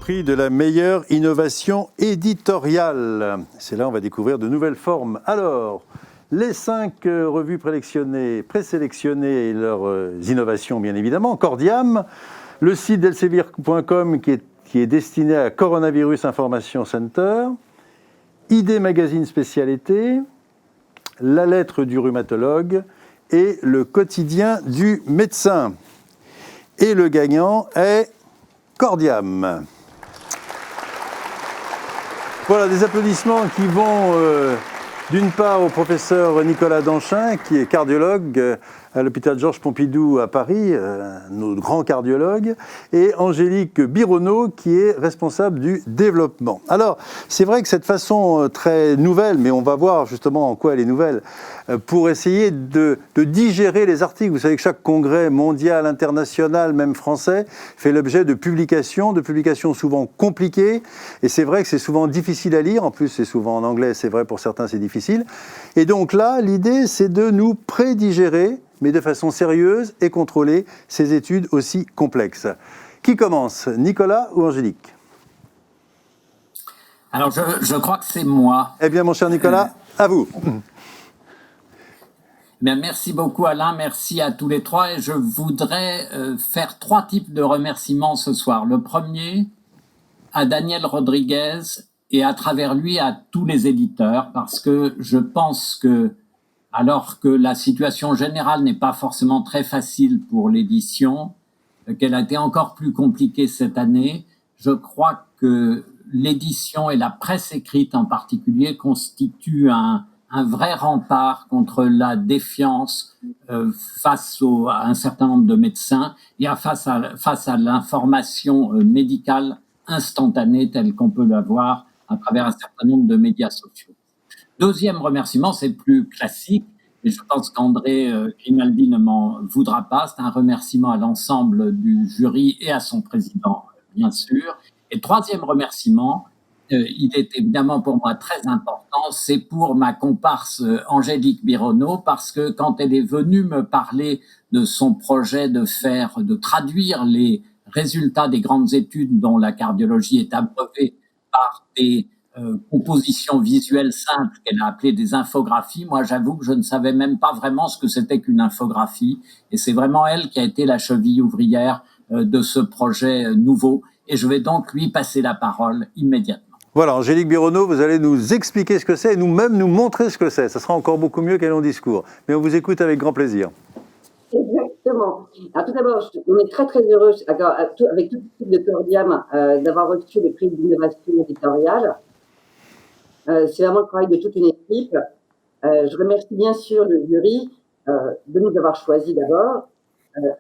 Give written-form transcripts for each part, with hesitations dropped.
prix de la meilleure innovation éditoriale. C'est là on va découvrir de nouvelles formes. Alors, les 5 revues présélectionnées et leurs innovations, bien évidemment. Cordiam, le site d'Elsevier.com qui est destiné à Coronavirus Information Center, ID Magazine Spécialité, la lettre du rhumatologue et le quotidien du médecin. Et le gagnant est Cordiam. Voilà, des applaudissements qui vont d'une part au professeur Nicolas Danchin, qui est cardiologue à l'hôpital Georges Pompidou à Paris, notre grand cardiologue, et Angélique Bironneau, qui est responsable du développement. Alors, c'est vrai que cette façon très nouvelle, mais on va voir justement en quoi elle est nouvelle, pour essayer de digérer les articles. Vous savez que chaque congrès mondial, international, même français, fait l'objet de publications souvent compliquées, et c'est vrai que c'est souvent difficile à lire, en plus c'est souvent en anglais, c'est vrai pour certains c'est difficile. Et donc là, l'idée c'est de nous prédigérer, mais de façon sérieuse et contrôlée, ces études aussi complexes. Qui commence, Nicolas ou Angélique ? Alors, je crois que c'est moi. Eh bien, mon cher Nicolas, à vous. Bien, merci beaucoup, Alain. Merci à tous les trois. Et je voudrais faire 3 types de remerciements ce soir. Le premier, à Daniel Rodriguez et à travers lui à tous les éditeurs, parce que je pense que, alors que la situation générale n'est pas forcément très facile pour l'édition, qu'elle a été encore plus compliquée cette année, je crois que l'édition et la presse écrite en particulier constituent un vrai rempart contre la défiance face à un certain nombre de médecins et face à l'information médicale instantanée telle qu'on peut l'avoir à travers un certain nombre de médias sociaux. Deuxième remerciement, c'est plus classique, et je pense qu'André Grimaldi ne m'en voudra pas. C'est un remerciement à l'ensemble du jury et à son président, bien sûr. Et troisième remerciement, il est évidemment pour moi très important, c'est pour ma comparse Angélique Bironneau, parce que quand elle est venue me parler de son projet de traduire les résultats des grandes études dont la cardiologie est abreuvée par des compositions visuelles simples qu'elle a appelées des infographies. Moi, j'avoue que je ne savais même pas vraiment ce que c'était qu'une infographie. Et c'est vraiment elle qui a été la cheville ouvrière de ce projet nouveau. Et je vais donc lui passer la parole immédiatement. Voilà, Angélique Bironneau, vous allez nous expliquer ce que c'est et nous-mêmes nous montrer ce que c'est. Ça sera encore beaucoup mieux qu'un long discours. Mais on vous écoute avec grand plaisir. Exactement. Alors tout d'abord, on est très très heureux avec toute l'équipe de Cordiam d'avoir reçu le prix d'innovation éditoriale. C'est vraiment le travail de toute une équipe. Je remercie bien sûr le jury de nous avoir choisis d'abord,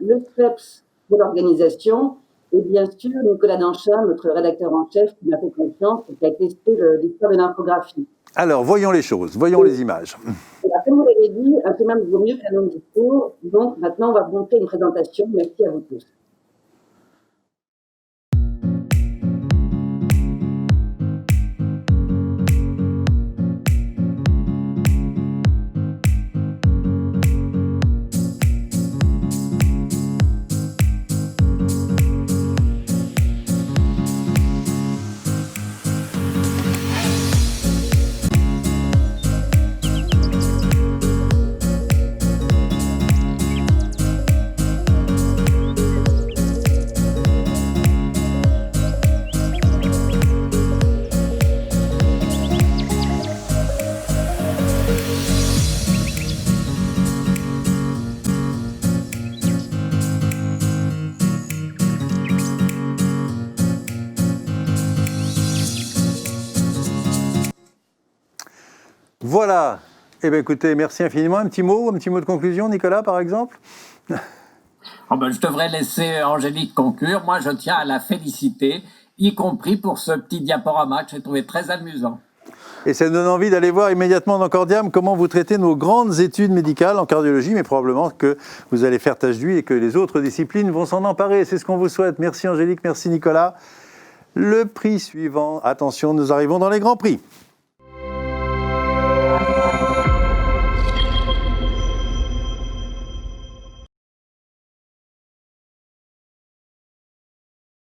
le SPEPS pour l'organisation et bien sûr Nicolas Danchin, notre rédacteur en chef, qui m'a fait confiance et qui a testé l'histoire de l'infographie. Alors, voyons les choses, voyons les images. Comme vous l'avez dit, un peu même vaut mieux qu'un long discours. Donc maintenant, on va vous montrer une présentation. Merci à vous tous. Voilà. Eh bien, écoutez, merci infiniment. Un petit mot de conclusion, Nicolas, par exemple ? Je devrais laisser Angélique conclure. Moi, je tiens à la féliciter, y compris pour ce petit diaporama que j'ai trouvé très amusant. Et ça nous donne envie d'aller voir immédiatement dans Cordiam comment vous traitez nos grandes études médicales en cardiologie, mais probablement que vous allez faire tache d'huile et que les autres disciplines vont s'en emparer. C'est ce qu'on vous souhaite. Merci Angélique, merci Nicolas. Le prix suivant. Attention, nous arrivons dans les grands prix.